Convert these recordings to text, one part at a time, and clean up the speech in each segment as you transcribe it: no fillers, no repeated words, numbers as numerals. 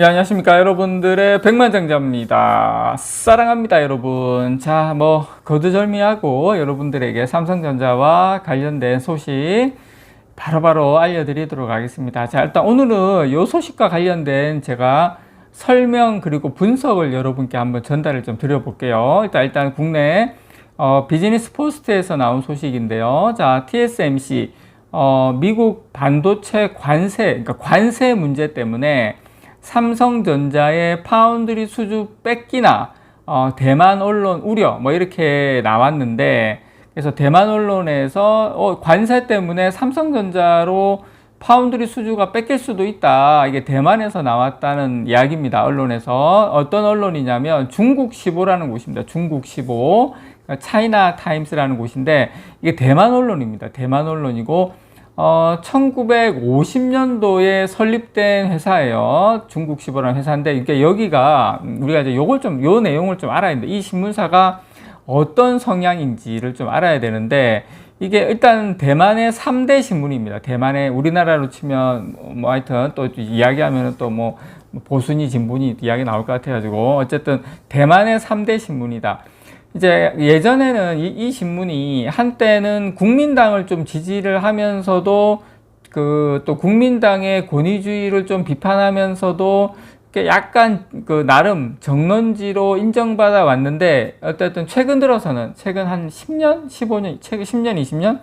예, 안녕하십니까 여러분들의 백만장자입니다. 사랑합니다 여러분. 자, 거두절미하고 여러분들에게 삼성전자와 관련된 소식 바로바로 알려드리도록 하겠습니다. 자, 일단 오늘은 이 소식과 관련된 제가 설명 그리고 분석을 여러분께 한번 전달을 좀 드려볼게요. 일단 국내 비즈니스 포스트에서 나온 소식인데요. 자, TSMC 미국 반도체 그러니까 관세 문제 때문에 삼성전자의 파운드리 수주 뺏기나 대만 언론 우려 이렇게 나왔는데, 그래서 대만 언론에서 관세 때문에 삼성전자로 파운드리 수주가 뺏길 수도 있다, 이게 대만에서 나왔다는 이야기입니다. 언론에서. 어떤 언론이냐면 중국시보라는 곳입니다. 중국시보, 차이나 타임스라는 곳인데 이게 대만 언론입니다. 대만 언론이고 1950년도에 설립된 회사예요. 중국시보라는 회사인데, 이게 여기가 우리가 이제 요 내용을 좀 알아야 되는데, 이 신문사가 어떤 성향인지를 좀 알아야 되는데, 이게 일단 대만의 3대 신문입니다. 대만의 우리나라로 치면 하여튼 또 이야기하면 또 보수니 진보니 이야기 나올 것 같아가지고, 어쨌든 대만의 3대 신문이다. 이제 예전에는 이 신문이 한때는 국민당을 좀 지지를 하면서도 또 국민당의 권위주의를 좀 비판하면서도 약간 나름 정론지로 인정받아 왔는데, 어쨌든 최근 들어서는 최근 한 10년, 15년, 최근 10년, 20년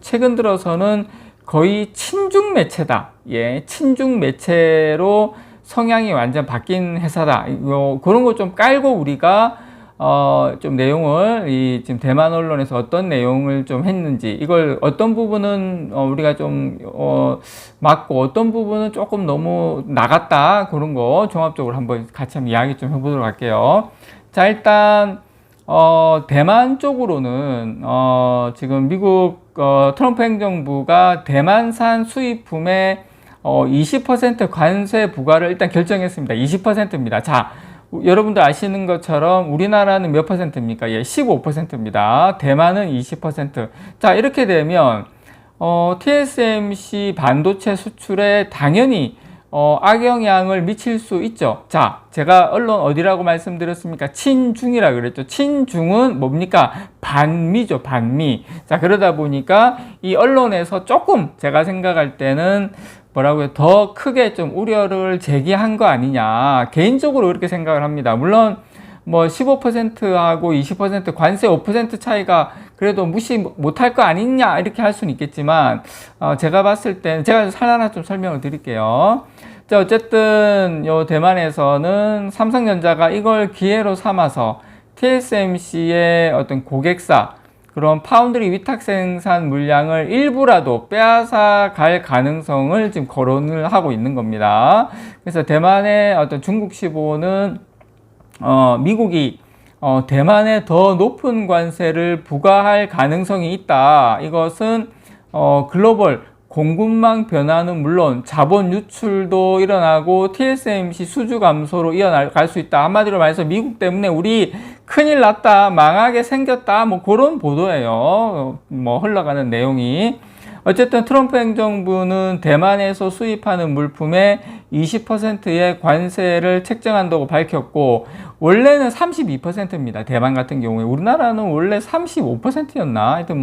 최근 들어서는 거의 친중 매체다. 예, 친중 매체로 성향이 완전 바뀐 회사다. 그런 거 좀 깔고 우리가 좀 내용을 지금 대만 언론에서 어떤 내용을 좀 했는지, 이걸 어떤 부분은 우리가 좀 맞고 어떤 부분은 조금 너무 나갔다, 그런 거 종합적으로 한번 같이 한번 이야기 좀 해보도록 할게요. 자, 일단 대만 쪽으로는 지금 미국 트럼프 행정부가 대만산 수입품에 20% 관세 부과를 일단 결정했습니다. 20%입니다. 자, 여러분들 아시는 것처럼 우리나라는 몇 퍼센트입니까? 예, 15%입니다. 대만은 20%. 자, 이렇게 되면 TSMC 반도체 수출에 당연히 악영향을 미칠 수 있죠. 자, 제가 언론 어디라고 말씀드렸습니까? 친중이라 그랬죠. 친중은 뭡니까? 반미죠, 반미. 자, 그러다 보니까 이 언론에서 조금 제가 생각할 때는 더 크게 좀 우려를 제기한 거 아니냐, 개인적으로 그렇게 생각을 합니다. 물론 15%하고 20% 관세 5% 차이가 그래도 무시 못할 거 아니냐, 이렇게 할 수는 있겠지만, 제가 봤을 때는 제가 하나 좀 설명을 드릴게요. 자, 어쨌든 요 대만에서는 삼성전자가 이걸 기회로 삼아서 TSMC의 어떤 고객사, 그런 파운드리 위탁 생산 물량을 일부라도 빼앗아 갈 가능성을 지금 거론을 하고 있는 겁니다. 그래서 대만의 어떤 중국시보는 미국이 대만에 더 높은 관세를 부과할 가능성이 있다. 이것은 글로벌 공급망 변화는 물론 자본 유출도 일어나고 TSMC 수주 감소로 이어갈 수 있다. 한마디로 말해서 미국 때문에 우리 큰일 났다, 망하게 생겼다, 그런 보도예요. 흘러가는 내용이. 어쨌든 트럼프 행정부는 대만에서 수입하는 물품에 20%의 관세를 책정한다고 밝혔고, 원래는 32%입니다. 대만 같은 경우에. 우리나라는 원래 35%였나? 하여튼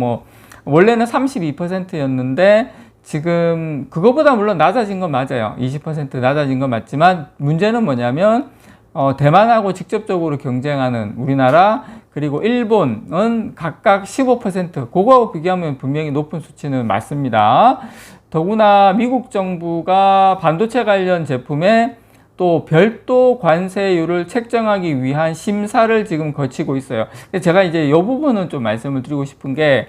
원래는 32%였는데 지금 그거보다 물론 낮아진 건 맞아요. 20% 낮아진 건 맞지만, 문제는 뭐냐면 대만하고 직접적으로 경쟁하는 우리나라 그리고 일본은 각각 15%, 그거하고 비교하면 분명히 높은 수치는 맞습니다. 더구나 미국 정부가 반도체 관련 제품에 또 별도 관세율을 책정하기 위한 심사를 지금 거치고 있어요. 제가 이제 이 부분은 좀 말씀을 드리고 싶은 게,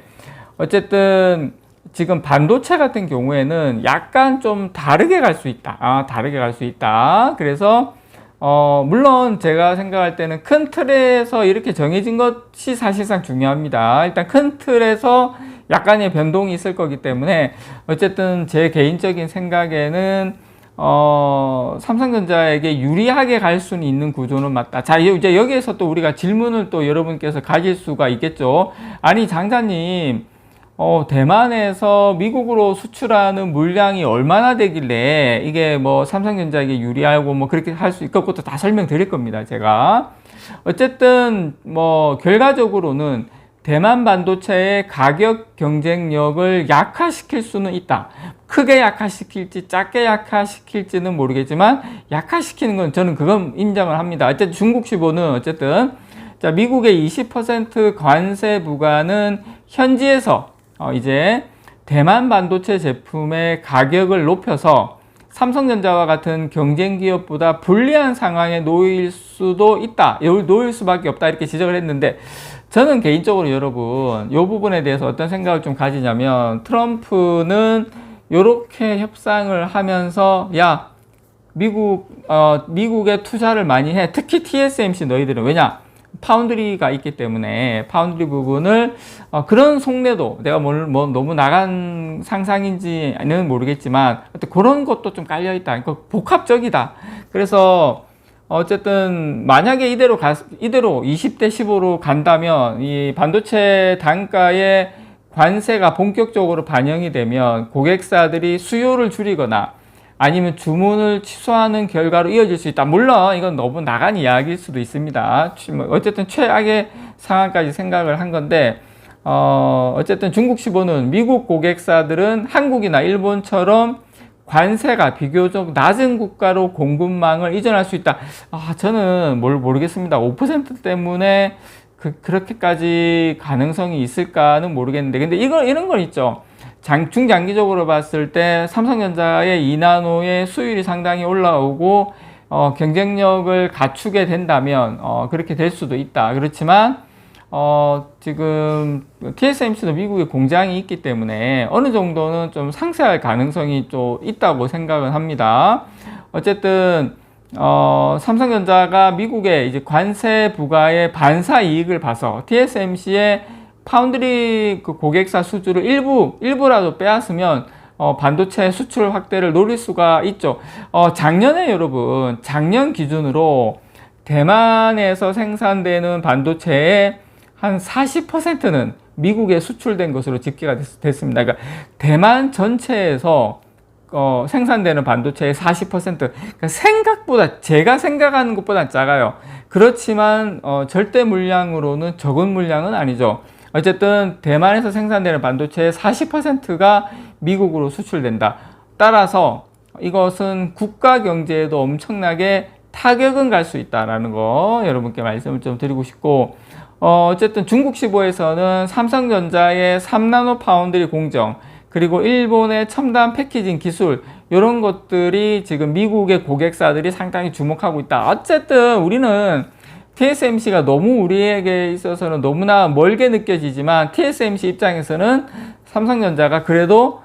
어쨌든 지금 반도체 같은 경우에는 약간 좀 다르게 갈 수 있다. 다르게 갈 수 있다. 그래서 물론 제가 생각할 때는 큰 틀에서 이렇게 정해진 것이 사실상 중요합니다. 일단 큰 틀에서 약간의 변동이 있을 거기 때문에, 어쨌든 제 개인적인 생각에는 삼성전자에게 유리하게 갈 수는 있는 구조는 맞다. 자, 이제 여기에서 또 우리가 질문을 또 여러분께서 가질 수가 있겠죠. 아니, 장사님, 대만에서 미국으로 수출하는 물량이 얼마나 되길래 이게 뭐 삼성전자에게 유리하고 뭐 그렇게 할 수 있고 그것도 다 설명드릴 겁니다, 제가. 어쨌든 뭐 결과적으로는 대만 반도체의 가격 경쟁력을 약화시킬 수는 있다. 크게 약화시킬지 작게 약화시킬지는 모르겠지만 약화시키는 건 저는 그건 인정을 합니다. 어쨌든 중국 시보는 어쨌든 자, 미국의 20% 관세 부과는 현지에서 이제 대만 반도체 제품의 가격을 높여서 삼성전자와 같은 경쟁 기업보다 불리한 상황에 놓일 수도 있다. 놓일 수밖에 없다. 이렇게 지적을 했는데 저는 개인적으로 여러분 이 부분에 대해서 어떤 생각을 좀 가지냐면 트럼프는 이렇게 협상을 하면서 야 미국에 투자를 많이 해. 특히 TSMC 너희들은 왜냐? 파운드리가 있기 때문에 파운드리 부분을 그런 속내도 내가 뭐 너무 나간 상상인지는 모르겠지만 그런 것도 좀 깔려 있다. 그러니까 복합적이다. 그래서 어쨌든 만약에 이대로 20대 15로 간다면 이 반도체 단가의 관세가 본격적으로 반영이 되면 고객사들이 수요를 줄이거나 아니면 주문을 취소하는 결과로 이어질 수 있다. 물론 이건 너무 나간 이야기일 수도 있습니다. 어쨌든 최악의 상황까지 생각을 한 건데 어쨌든 중국 시보는 미국 고객사들은 한국이나 일본처럼 관세가 비교적 낮은 국가로 공급망을 이전할 수 있다. 저는 모르겠습니다. 5% 때문에 그렇게까지 가능성이 있을까는 모르겠는데 근데 이런 건 있죠. 중장기적으로 봤을 때 삼성전자의 2나노의 수율이 상당히 올라오고 경쟁력을 갖추게 된다면 그렇게 될 수도 있다. 그렇지만 지금 TSMC도 미국에 공장이 있기 때문에 어느 정도는 좀 상쇄할 가능성이 좀 있다고 생각은 합니다. 어쨌든 삼성전자가 미국의 이제 관세 부과의 반사 이익을 봐서 TSMC의 파운드리 그 고객사 수주를 일부라도 빼앗으면 반도체 수출 확대를 노릴 수가 있죠. 작년에 여러분, 작년 기준으로 대만에서 생산되는 반도체의 한 40%는 미국에 수출된 것으로 집계가 됐습니다. 그러니까 대만 전체에서 생산되는 반도체의 40%, 그러니까 생각보다 제가 생각하는 것보다 작아요. 그렇지만 절대 물량으로는 적은 물량은 아니죠. 어쨌든 대만에서 생산되는 반도체의 40%가 미국으로 수출된다. 따라서 이것은 국가 경제에도 엄청나게 타격은 갈 수 있다라는 거 여러분께 말씀을 좀 드리고 싶고 어쨌든 중국 시보에서는 삼성전자의 3나노 파운드리 공정 그리고 일본의 첨단 패키징 기술 이런 것들이 지금 미국의 고객사들이 상당히 주목하고 있다. 어쨌든 우리는 TSMC가 너무 우리에게 있어서는 너무나 멀게 느껴지지만 TSMC 입장에서는 삼성전자가 그래도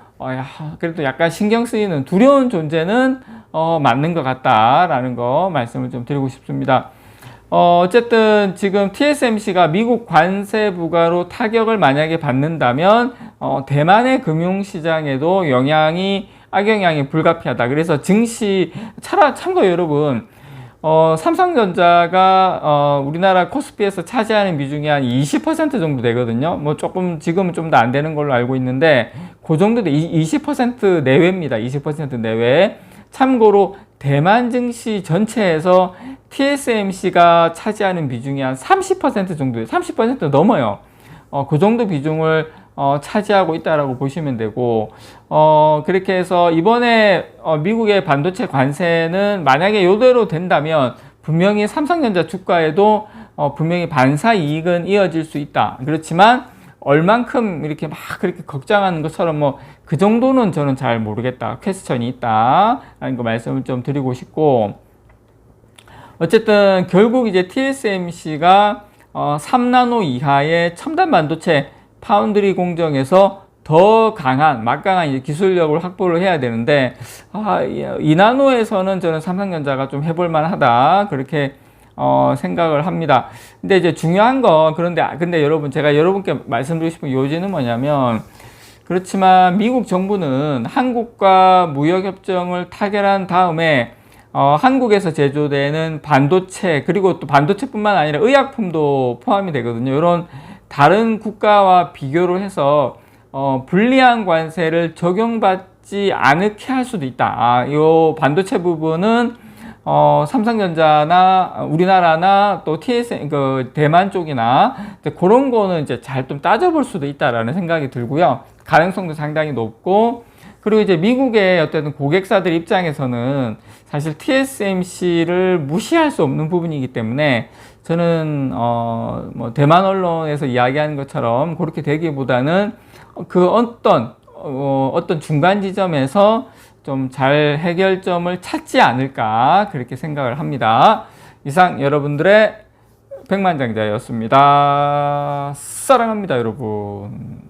약간 신경 쓰이는 두려운 존재는 맞는 것 같다라는 거 말씀을 좀 드리고 싶습니다. 어쨌든 지금 TSMC가 미국 관세 부과로 타격을 만약에 받는다면 대만의 금융시장에도 악영향이 불가피하다. 그래서 증시 참고 여러분 삼성전자가 우리나라 코스피에서 차지하는 비중이 한 20% 정도 되거든요. 뭐 조금 지금은 좀 더 안 되는 걸로 알고 있는데 그 정도 20% 내외입니다. 20% 내외. 참고로 대만 증시 전체에서 TSMC가 차지하는 비중이 한 30% 정도예요. 30% 넘어요. 그 정도 비중을 차지하고 있다라고 보시면 되고 그렇게 해서 이번에 미국의 반도체 관세는 만약에 이대로 된다면 분명히 삼성전자 주가에도 분명히 반사 이익은 이어질 수 있다. 그렇지만 얼만큼 이렇게 막 그렇게 걱정하는 것처럼 뭐 그 정도는 저는 잘 모르겠다. 퀘스천이 있다라는 거 말씀을 좀 드리고 싶고 어쨌든 결국 이제 TSMC가 3나노 이하의 첨단 반도체 파운드리 공정에서 더 강한 막강한 이제 기술력을 확보를 해야 되는데 2나노에서는 저는 삼성전자가 좀 해볼 만하다 그렇게 생각을 합니다. 근데 이제 중요한 건 근데 여러분 제가 여러분께 말씀드리고 싶은 요지는 뭐냐면 그렇지만 미국 정부는 한국과 무역협정을 타결한 다음에 한국에서 제조되는 반도체 그리고 또 반도체뿐만 아니라 의약품도 포함이 되거든요. 이런 다른 국가와 비교를 해서 불리한 관세를 적용받지 않게 할 수도 있다. 요 반도체 부분은 삼성전자나 우리나라나 또 TSM 그 대만 쪽이나 이제 그런 거는 이제 잘 좀 따져볼 수도 있다라는 생각이 들고요. 가능성도 상당히 높고, 그리고 이제 미국의 어떤 고객사들 입장에서는 사실 TSMC를 무시할 수 없는 부분이기 때문에 저는 뭐 대만 언론에서 이야기하는 것처럼 그렇게 되기보다는 그 어떤 중간 지점에서 좀 잘 해결점을 찾지 않을까 그렇게 생각을 합니다. 이상 여러분들의 백만장자였습니다. 사랑합니다, 여러분.